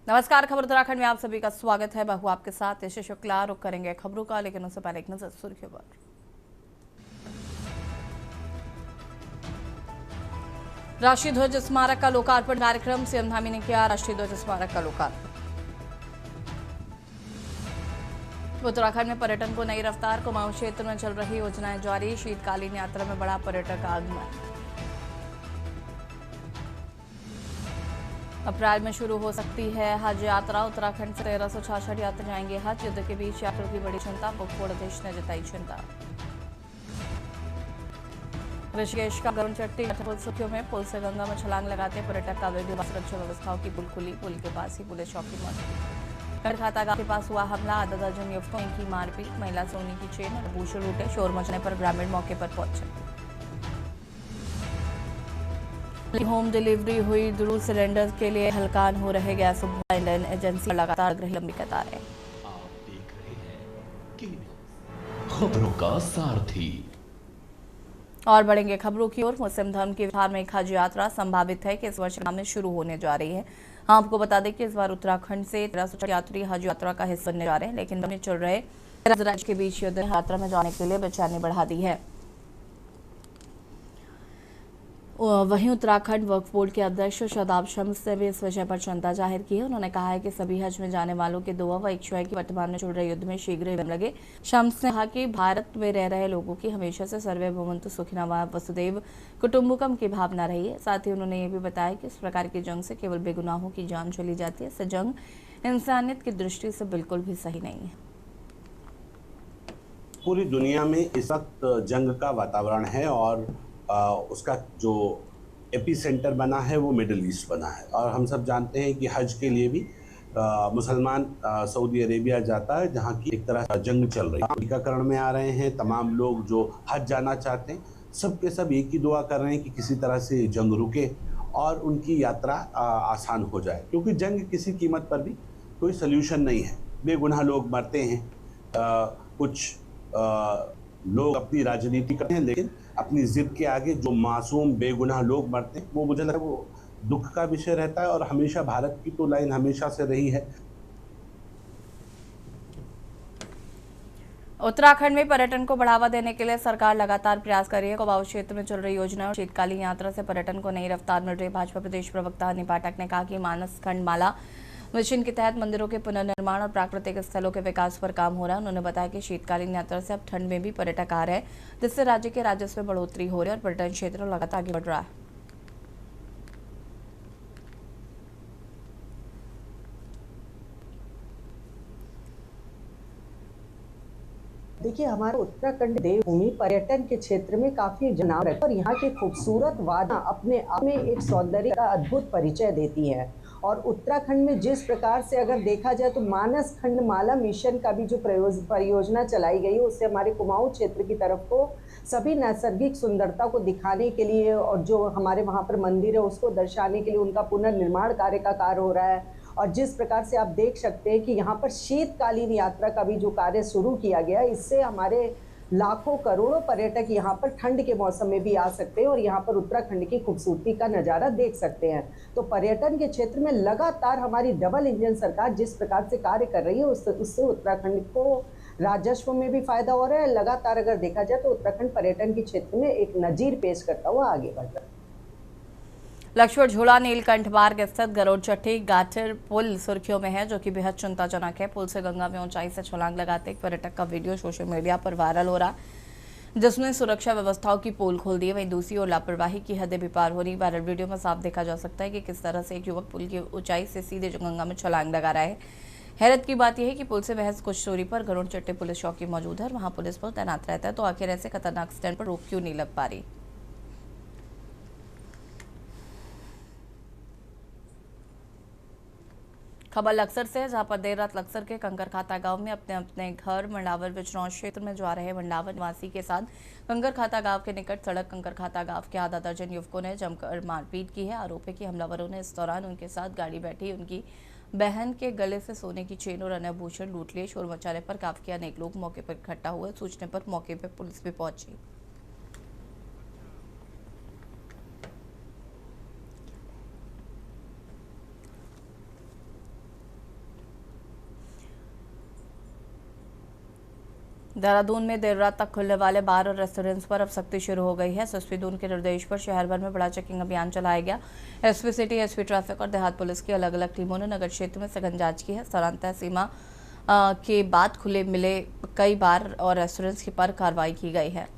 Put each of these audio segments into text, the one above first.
नमस्कार, खबर उत्तराखंड में आप सभी का स्वागत है। मैं हूं आपके साथ यश शुक्ला। रुक करेंगे खबरों का, लेकिन उससे पहले एक नजर सुर्खियों पर। राष्ट्रीय ध्वज स्मारक का लोकार्पण कार्यक्रम, सीएम धामी ने किया राष्ट्रीय ध्वज स्मारक का लोकार्पण। उत्तराखंड में पर्यटन को नई रफ्तार, कुमाऊं क्षेत्र में चल रही योजनाएं जारी, शीतकालीन यात्रा में बड़ा पर्यटक आगमन। अप्रैल में शुरू हो सकती है हज यात्रा, उत्तराखंड से 1366 यात्री जाएंगे हज। युद्ध के बीच यात्रियों की बड़ी चिंता, वक्फ देश ने जताई चिंता। ऋषिकेश का गरुण चट्टी पुल सुर्खियों में, पुल से गंगा में छलांग लगाते पर्यटक का वीडियो। सुरक्षा व्यवस्थाओं की पुल खुली, पुल के पास ही पुलिस चौकी मौजूद। कंकरखाता गांव के पास हुआ हमला, आधा दर्जन युवकों की मारपीट, महिला सोने की चेन और आभूषण लूटे। शोर मचने पर ग्रामीण मौके पर पहुंचे। होम डिलीवरी हुई, दूर सिलेंडर के लिए हलकान हो रहे गैस उपभोक्ता। इंडियन एजेंसी लगातार लग रही लंबी कतारें। आप देख रहे हैं की खबरों का सारथी। और बढ़ेंगे खबरों की ओर। मुस्लिम धर्म के धार्मिक हज यात्रा संभावित है कि इस वर्ष में शुरू होने जा रही है। आपको बता दें कि इस बार उत्तराखंड से 1300 यात्री हज यात्रा का हिस्सा बनने जा रहे हैं, लेकिन चल रहे राज्य के बीच युद्ध यात्रा में जाने के लिए बेचैनी बढ़ा दी है। वहीं उत्तराखंड वक्फ बोर्ड के अध्यक्ष शादाब शम्स ने भी इस विषय पर चिंता जाहिर की है। उन्होंने कहा है कि सभी हज में जाने वालों की दुआ व इच्छा है कि वर्तमान में चल रहे युद्ध में शीघ्र ही लगे। शम्स ने कहा कि भारत में रह रहे लोगों की हमेशा से सर्वे भवन्तु सुखिनः व वसुदैव कुटुम्बकम की भावना रही है। साथ ही उन्होंने ये भी बताया कि इस प्रकार की जंग से केवल बेगुनाहों की जान चली जाती है। इससे जंग इंसानियत की दृष्टि से बिल्कुल भी सही नहीं है। पूरी दुनिया में इस वक्त जंग का वातावरण है और उसका जो एपी सेंटर बना है वो मिडिल ईस्ट बना है। और हम सब जानते हैं कि हज के लिए भी मुसलमान सऊदी अरेबिया जाता है, जहाँ की एक तरह जंग चल रही है। टीकाकरण में आ रहे हैं तमाम लोग जो हज जाना चाहते हैं, सब के सब एक ही दुआ कर रहे हैं कि किसी तरह से जंग रुके और उनकी यात्रा आसान हो जाए, क्योंकि जंग किसी कीमत पर भी कोई सल्यूशन नहीं है। बेगुनाह लोग मरते हैं, कुछ लोग अपनी राजनीति करते हैं, लेकिन अपनी जिद के आगे जो मासूम बेगुनाह लोग मरते हैं वो मुझे लगता है वो दुख का विषय रहता है। और हमेशा भारत की तो लाइन हमेशा से रही है। उत्तराखंड में पर्यटन को बढ़ावा देने के लिए सरकार लगातार प्रयास कर रही है। कुमाऊं क्षेत्र में चल रही योजना और शीतकालीन यात्रा से पर्यटन को नई रफ्तार मिल रही है। भाजपा प्रदेश प्रवक्ता अनिल पाठक ने कहा कि मानस खंड माला मिशन के तहत मंदिरों के पुनर्निर्माण और प्राकृतिक स्थलों के विकास पर काम हो रहा है। उन्होंने बताया कि शीतकालीन यात्रा से अब ठंड में भी पर्यटक आ रहे हैं, जिससे राज्य के राजस्व में बढ़ोतरी हो रही है और पर्यटन क्षेत्र लगातार आगे बढ़ रहा है। देखिए, हमारा उत्तराखंड देवभूमि पर्यटन के क्षेत्र में काफी नाम रखता है और यहाँ की खूबसूरत वादियां अपने आप में एक सौंदर्य का अद्भुत परिचय देती है। और उत्तराखंड में जिस प्रकार से अगर देखा जाए तो मानस खंड माला मिशन का भी जो परियोजना चलाई गई है, उससे हमारे कुमाऊं क्षेत्र की तरफ को सभी नैसर्गिक सुंदरता को दिखाने के लिए और जो हमारे वहाँ पर मंदिर है उसको दर्शाने के लिए उनका पुनर्निर्माण कार्य हो रहा है। और जिस प्रकार से आप देख सकते हैं कि यहाँ पर शीतकालीन यात्रा का भी जो कार्य शुरू किया गया, इससे हमारे लाखों करोड़ों पर्यटक यहाँ पर ठंड के मौसम में भी आ सकते हैं और यहाँ पर उत्तराखंड की खूबसूरती का नज़ारा देख सकते हैं। तो पर्यटन के क्षेत्र में लगातार हमारी डबल इंजन सरकार जिस प्रकार से कार्य कर रही है, उससे उत्तराखंड को राजस्व में भी फायदा हो रहा है। लगातार अगर देखा जाए तो उत्तराखंड पर्यटन के क्षेत्र में एक नजीर पेश करता हुआ आगे बढ़ रहा है। लक्ष्मण झूला नीलकंठ मार्ग स्थित गरुड़ चट्टी गाटर पुल सुर्खियों में है, जो कि बेहद चिंताजनक है। पुल से गंगा में ऊंचाई से छलांग लगाते एक पर्यटक का वीडियो सोशल मीडिया पर वायरल हो रहा, जिसमें सुरक्षा व्यवस्थाओं की पोल खोल दी है। वहीं दूसरी ओर लापरवाही की हदें भी पार हो रही। वायरल वीडियो में साफ देखा जा सकता है कि किस तरह से एक युवक पुल की ऊंचाई से सीधे गंगा में छलांग लगा रहा है। हैरत की बात यह है कि पुल से महज कुछ दूरी पर गरुड़ चट्टी पुलिस चौकी मौजूद है और वहां पुलिस बल तैनात रहता है, तो आखिर ऐसे खतरनाक स्टैंड पर रोक क्यों नहीं लग पा रही। खबर लक्सर से है, जहां पर देर रात लक्सर के कंकरखाता गांव में अपने अपने घर मंडावर बिजनौर क्षेत्र में जा रहे मंडावर निवासी के साथ कंकरखाता गांव के निकट सड़क कंकरखाता गांव के आधा दर्जन युवकों ने जमकर मारपीट की है। आरोप है कि हमलावरों ने इस दौरान उनके साथ गाड़ी बैठी उनकी बहन के गले से सोने की चेन और अन्य आभूषण लूट लिए। शोर मचाने पर काफी अनेक लोग मौके पर इकट्ठा हुए। सूचने पर मौके पर पुलिस भी पहुंची। देहरादून में देर रात तक खुलने वाले बार और रेस्टोरेंट्स पर अब सख्ती शुरू हो गई है। एसपी दून के निर्देश पर शहर भर में बड़ा चेकिंग अभियान चलाया गया। एसपी सिटी, एसपी ट्रैफिक और देहात पुलिस की अलग अलग टीमों ने नगर क्षेत्र में सघन जांच की है। स्थानांतरण सीमा के बाद खुले मिले कई बार और रेस्टोरेंट्स पर कार्रवाई की गई है।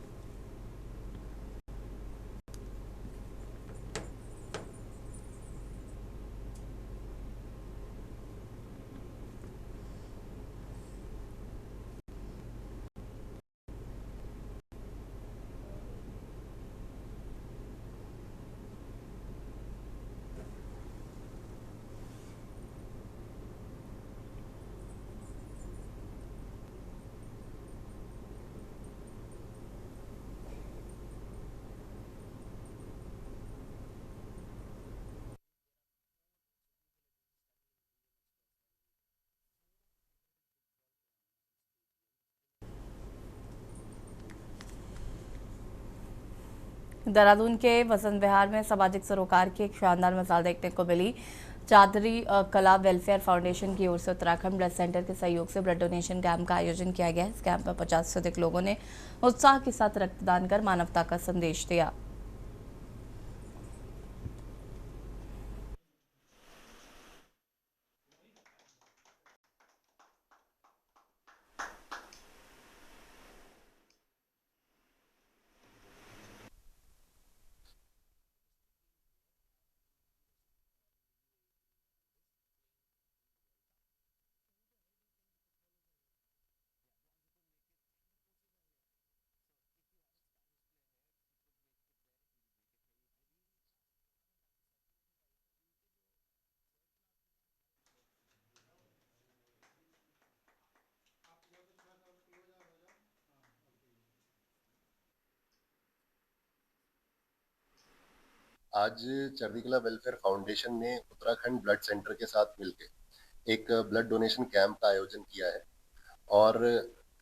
देहरादून के वसंत विहार में सामाजिक सरोकार की एक शानदार मिसाल देखने को मिली। चादरी कला वेलफेयर फाउंडेशन की ओर से उत्तराखंड ब्लड सेंटर के सहयोग से ब्लड डोनेशन कैंप का आयोजन किया गया। इस कैंप में 50 से अधिक लोगों ने उत्साह के साथ रक्तदान कर मानवता का संदेश दिया। आज चढ़ती कला वेलफेयर फाउंडेशन ने उत्तराखंड ब्लड सेंटर के साथ मिलकर एक ब्लड डोनेशन कैंप का आयोजन किया है और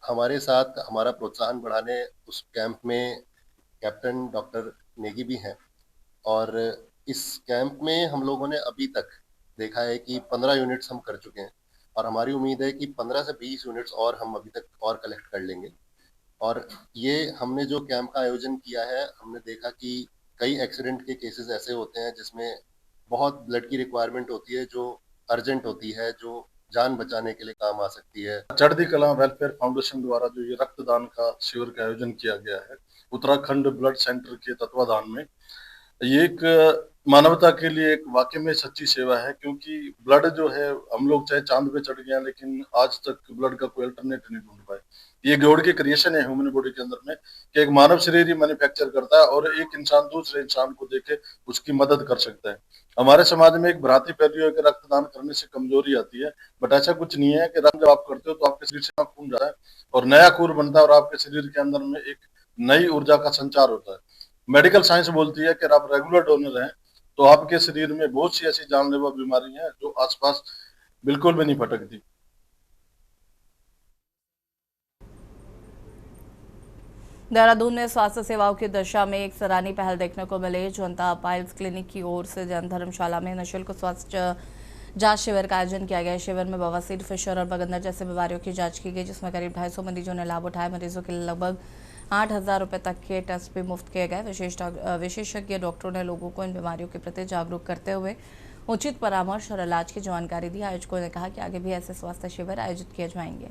हमारे साथ हमारा प्रोत्साहन बढ़ाने उस कैंप में कैप्टन डॉक्टर नेगी भी हैं। और इस कैंप में हम लोगों ने अभी तक देखा है कि 15 यूनिट्स हम कर चुके हैं और हमारी उम्मीद है कि 15 से 20 यूनिट्स और हम अभी तक और कलेक्ट कर लेंगे। और ये हमने जो कैंप का आयोजन किया है, हमने देखा कि कई एक्सीडेंट के केसेस ऐसे होते हैं जिसमें बहुत ब्लड की रिक्वायरमेंट होती है, जो अर्जेंट होती है, जो जान बचाने के लिए काम आ सकती है। चढ़ती कला वेलफेयर फाउंडेशन द्वारा जो ये रक्तदान का शिविर का आयोजन किया गया है उत्तराखंड ब्लड सेंटर के तत्वाधान में, ये एक मानवता के लिए एक वाकई में सच्ची सेवा है। क्योंकि ब्लड जो है, हम लोग चाहे चांद पे चढ़ गए लेकिन आज तक ब्लड का कोई अल्टरनेट नहीं ढूंढ पाए। ये गॉड की क्रिएशन है ह्यूमन बॉडी के अंदर में कि एक मानव शरीर ही मैन्युफैक्चर करता है और एक इंसान दूसरे इंसान को देके उसकी मदद कर सकता है। हमारे समाज में एक भ्रांति फैली है कि रक्तदान करने से कमजोरी आती है, बट ऐसा कुछ नहीं है। कि रक्त जब आप करते हो तो आपके शरीर से खून जाता है और नया खून बनता है और आपके शरीर के अंदर में एक नई ऊर्जा का संचार होता है। मेडिकल साइंस बोलती है कि आप रेगुलर डोनर हैं तो आपके शरीर में बहुत सी ऐसी जानलेवा बीमारी हैं जो आसपास बिल्कुल भी नहीं भटकती। देहरादून में स्वास्थ्य सेवाओं की दिशा में एक सराहनीय पहल देखने को मिली। जनता पाइल्स क्लिनिक की ओर से जन धर्मशाला में निःशुल्क स्वास्थ्य जांच शिविर का आयोजन किया गया। शिविर में बवासीर, फिशर और बगंदर जैसे बीमारियों की जांच की गई, जिसमें करीब 250 मरीजों ने लाभ उठाया। मरीजों के लिए लगभग 8,000 रुपये तक के टेस्ट भी मुफ्त किए गए। विशेषज्ञ डॉक्टरों ने लोगों को इन बीमारियों के प्रति जागरूक करते हुए उचित परामर्श और इलाज की जानकारी दी। आयोजकों ने कहा कि आगे भी ऐसे स्वास्थ्य शिविर आयोजित किए जाएंगे।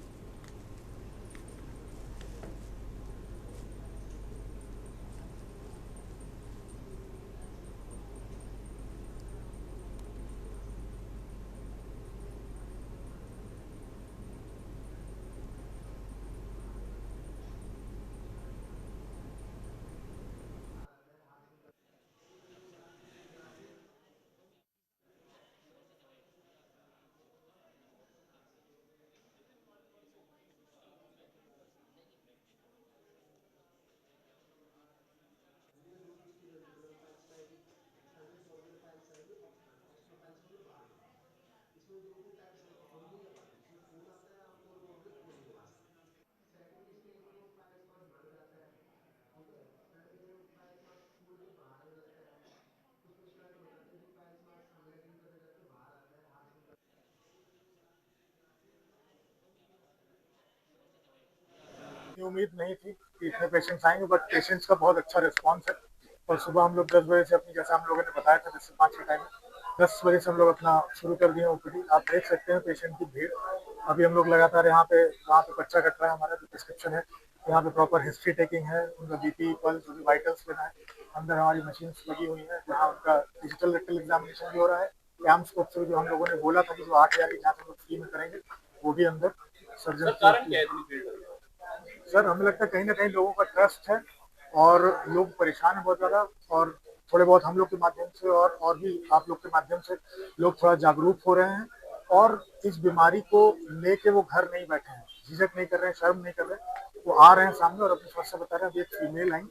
इतनी उम्मीद नहीं थी कि इतने पेशेंट्स आएंगे, बट पेशेंट्स का बहुत अच्छा रिस्पांस है। और सुबह हम लोग 10 बजे से अपनी, जैसा हम लोगों ने बताया था 10 से 5 के टाइम में, 10 बजे से हम लोग अपना शुरू कर दिए ओपीडी। आप देख सकते हैं पेशेंट की भीड़। अभी हम लोग लगातार वहाँ पे पर्चा कट रहा है, हमारा जो प्रिस्क्रिप्शन है, यहाँ पे प्रॉपर हिस्ट्री टेकिंग है, उनका बीपी, पल्स, जो भी वाइटल्स लेना है। अंदर हमारी मशीन्स लगी हुई है, जहाँ उनका डिजिटल रेक्टल एग्जामिनेशन भी हो रहा है। कैम्पस्कोप से जो हम लोगों ने बोला था कि जो 8,000 की जांच हम लोग फ्री में करेंगे, वो भी अंदर सर्जन। सर हमें लगता है कहीं ना कहीं लोगों का ट्रस्ट है और लोग परेशान है बहुत ज्यादा, और थोड़े बहुत हम लोग के माध्यम से और भी आप लोग के माध्यम से लोग थोड़ा जागरूक हो रहे हैं, और इस बीमारी को लेके वो घर नहीं बैठे हैं, झिझक नहीं कर रहे हैं, शर्म नहीं कर रहे, वो आ रहे हैं सामने और अपनी समस्या बता रहे हैं। अभी एक फीमेल आई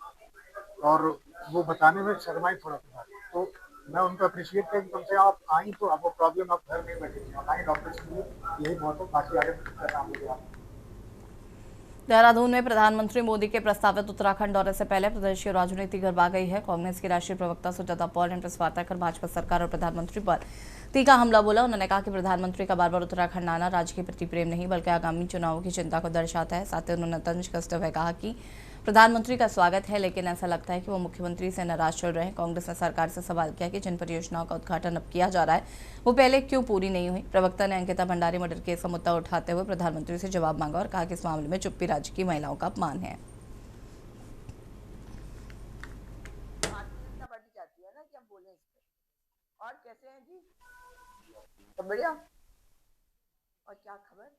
और वो बताने में शर्माई थोड़ा सा, तो मैं उनको अप्रिशिएट किया कि कम से आप आई तो आपको प्रॉब्लम, आप घर नहीं बैठेंगे, आप आई डॉक्टर से मिलिए, यही बहुत है। बाकी आगे करना हम लोग। देहरादून में प्रधानमंत्री मोदी के प्रस्तावित उत्तराखंड दौरे से पहले प्रदेश की राजनीति गरमा गई है। कांग्रेस की राष्ट्रीय प्रवक्ता सुजाता पॉल ने प्रेस वार्ता कर भाजपा सरकार और प्रधानमंत्री पर तीखा हमला बोला। उन्होंने कहा कि प्रधानमंत्री का बार बार उत्तराखंड आना राज्य के प्रति प्रेम नहीं बल्कि आगामी चुनावों की चिंता को दर्शाता है। साथ ही उन्होंने तंज कसते हुए कहा कि प्रधानमंत्री का स्वागत है, लेकिन ऐसा लगता है कि वो मुख्यमंत्री से नाराज चल रहे हैं। कांग्रेस ने सरकार से सवाल किया कि जिन परियोजनाओं का उद्घाटन अब किया जा रहा है वो पहले क्यों पूरी नहीं हुई। प्रवक्ता ने अंकिता भंडारी मर्डर केस का मुद्दा उठाते हुए प्रधानमंत्री से जवाब मांगा और कहा कि इस मामले में चुप्पी राज्य की महिलाओं का अपमान है। और कैसे हैं जी? सब बढ़िया। और क्या खबर?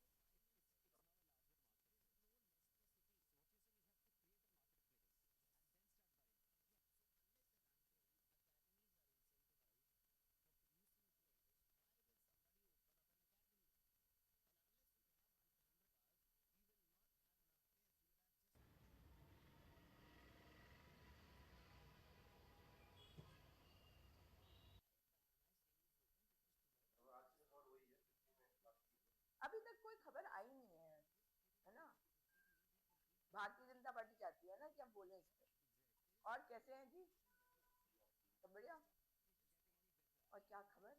अभी तक कोई खबर आई नहीं है ना? भारतीय जनता पार्टी चाहती है ना कि हम बोले इस पे। और कैसे हैं जी? सब बढ़िया। और क्या खबर?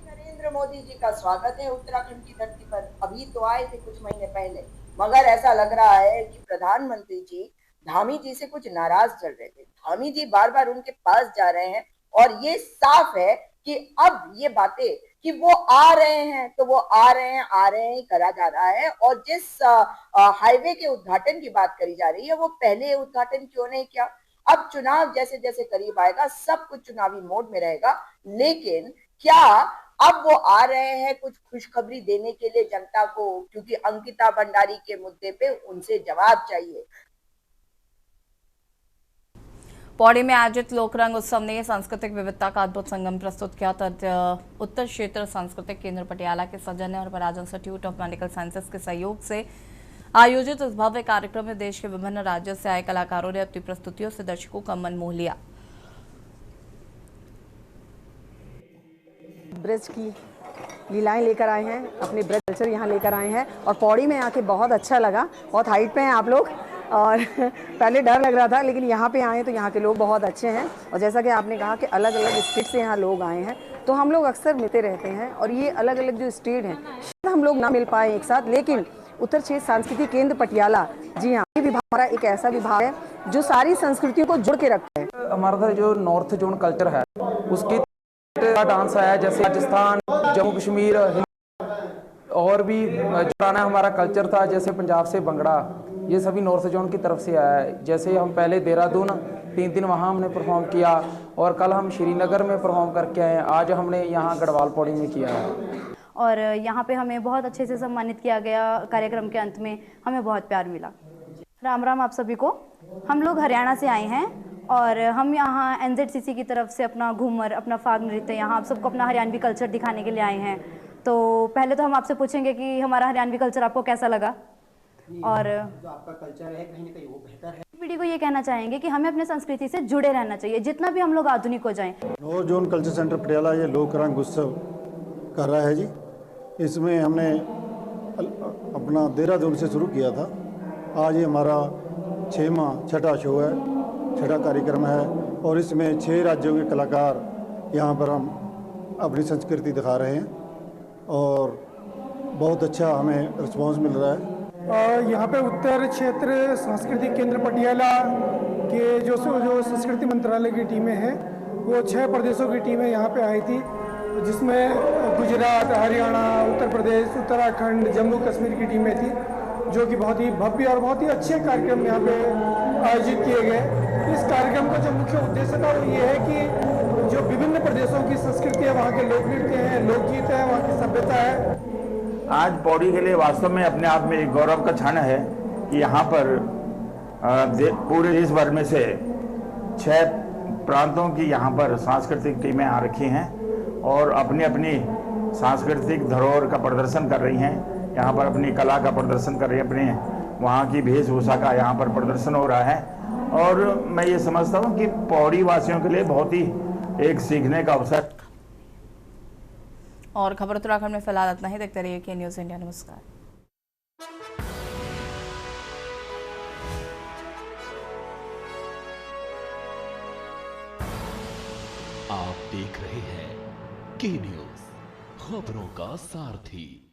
नरेंद्र मोदी जी का स्वागत है उत्तराखंड की धरती पर। अभी तो आए थे कुछ महीने पहले, मगर ऐसा लग रहा है कि प्रधानमंत्री जी धामी जी से कुछ नाराज चल रहे थे। धामी जी बार बार उनके पास जा रहे हैं और ये साफ है कि अब ये बातें कि वो आ रहे हैं तो वो आ रहे हैं करा जा रहा है। और जिस हाईवे के उद्घाटन की बात करी जा रही है वो पहले उद्घाटन क्यों नहीं किया? अब चुनाव जैसे जैसे करीब आएगा सब कुछ चुनावी मोड में रहेगा, लेकिन क्या अब वो आ रहे हैं कुछ खुशखबरी देने के लिए जनता को? क्योंकि अंकिता भंडारी के मुद्दे पे उनसे जवाब चाहिए। पौड़ी में आयोजित लोकरंग उत्सव ने सांस्कृतिक विविधता का अद्भुत संगम प्रस्तुत किया। उत्तर क्षेत्र सांस्कृतिक केंद्र पटियाला के सौजन्य और पराग इंस्टीट्यूट ऑफ मेडिकल साइंसेज के सहयोग से आयोजित इस भव्य कार्यक्रम में देश के विभिन्न राज्यों से आए कलाकारों ने अपनी प्रस्तुतियों से दर्शकों का मन मोह लिया। ब्रज की लीलाएं लेकर आए हैं, अपने ब्रज कल्चर यहाँ लेकर आए हैं और पौड़ी में आके बहुत अच्छा लगा। बहुत हाइट पे हैं आप लोग और पहले डर लग रहा था, लेकिन यहाँ पे आए तो यहाँ के लोग बहुत अच्छे हैं। और जैसा कि आपने कहा कि अलग अलग स्टेट से यहाँ लोग आए हैं, तो हम लोग अक्सर मिलते रहते हैं और ये अलग अलग जो स्टेट हैं शायद हम लोग ना मिल पाए एक साथ, लेकिन उत्तर क्षेत्र सांस्कृतिक केंद्र पटियाला, जी हाँ, ये विभाग हमारा एक ऐसा विभाग है जो सारी संस्कृतियों को जोड़ के रखता है। हमारा जो नॉर्थ जोन कल्चर है उसकी डांस है, जैसे राजस्थान, जम्मू कश्मीर और भी पुराना हमारा कल्चर था, जैसे पंजाब से भंगड़ा, ये सभी नॉर्थ जोन की तरफ से आया है। जैसे हम पहले देहरादून 3 दिन वहाँ हमने परफॉर्म किया और कल हम श्रीनगर में परफॉर्म करके आए हैं, आज हमने यहाँ गढ़वाल पौड़ी में किया है। और यहाँ पे हमें बहुत अच्छे से सम्मानित किया गया। कार्यक्रम के अंत में हमें बहुत प्यार मिला। राम राम आप सभी को। हम लोग हरियाणा से आए हैं और हम यहाँ NZCC की तरफ से अपना घूमर, अपना फाग नृत्य, यहाँ आप सबको अपना हरियाणवी कल्चर दिखाने के लिए आए हैं। तो पहले तो हम आपसे पूछेंगे कि हमारा हरियाणवी कल्चर आपको कैसा लगा और जो आपका कल्चर है कहीं ना कहीं वो बेहतर है। पीढ़ी को ये कहना चाहेंगे कि हमें अपने संस्कृति से जुड़े रहना चाहिए, जितना भी हम लोग आधुनिक हो जाएं। North zone culture centre Patiala ये लोक रंग उत्सव कर रहा है जी। इसमें हमने अपना देहरादून से शुरू किया था, आज ये हमारा छठा शो है, छठा कार्यक्रम है और इसमें 6 राज्यों के कलाकार यहाँ पर हम अपनी संस्कृति दिखा रहे हैं और बहुत अच्छा हमें रिस्पांस मिल रहा है। यहाँ पे उत्तर क्षेत्र सांस्कृतिक केंद्र पटियाला के जो संस्कृति मंत्रालय की टीमें हैं वो 6 प्रदेशों की टीमें यहाँ पे आई थी, जिसमें गुजरात, हरियाणा, उत्तर प्रदेश, उत्तराखंड, जम्मू कश्मीर की टीमें थी, जो कि बहुत ही भव्य और बहुत ही अच्छे कार्यक्रम यहाँ पे आयोजित किए गए। इस कार्यक्रम का जो मुख्य उद्देश्य था वो ये है कि जो विभिन्न प्रदेशों की संस्कृति है, वहाँ के लोक नृत्य हैं, लोकगीत है, वहाँ की सभ्यता है। आज पौड़ी के लिए वास्तव में अपने आप में एक गौरव का क्षण है कि यहाँ पर पूरे देश भर में से 6 प्रांतों की यहाँ पर सांस्कृतिक टीमें आ रखी हैं और अपनी अपनी सांस्कृतिक धरोहर का प्रदर्शन कर रही हैं। यहाँ पर अपनी कला का प्रदर्शन कर रही हैं, अपने वहाँ की वेशभूषा का यहाँ पर प्रदर्शन हो रहा है और मैं ये समझता हूँ कि पौड़ी वासियों के लिए बहुत ही एक सीखने का अवसर। और खबर उत्तराखंड में फिलहाल इतना ही। देखते रहिए के न्यूज़ इंडिया। नमस्कार। आप देख रहे हैं के न्यूज़, खबरों का सारथी।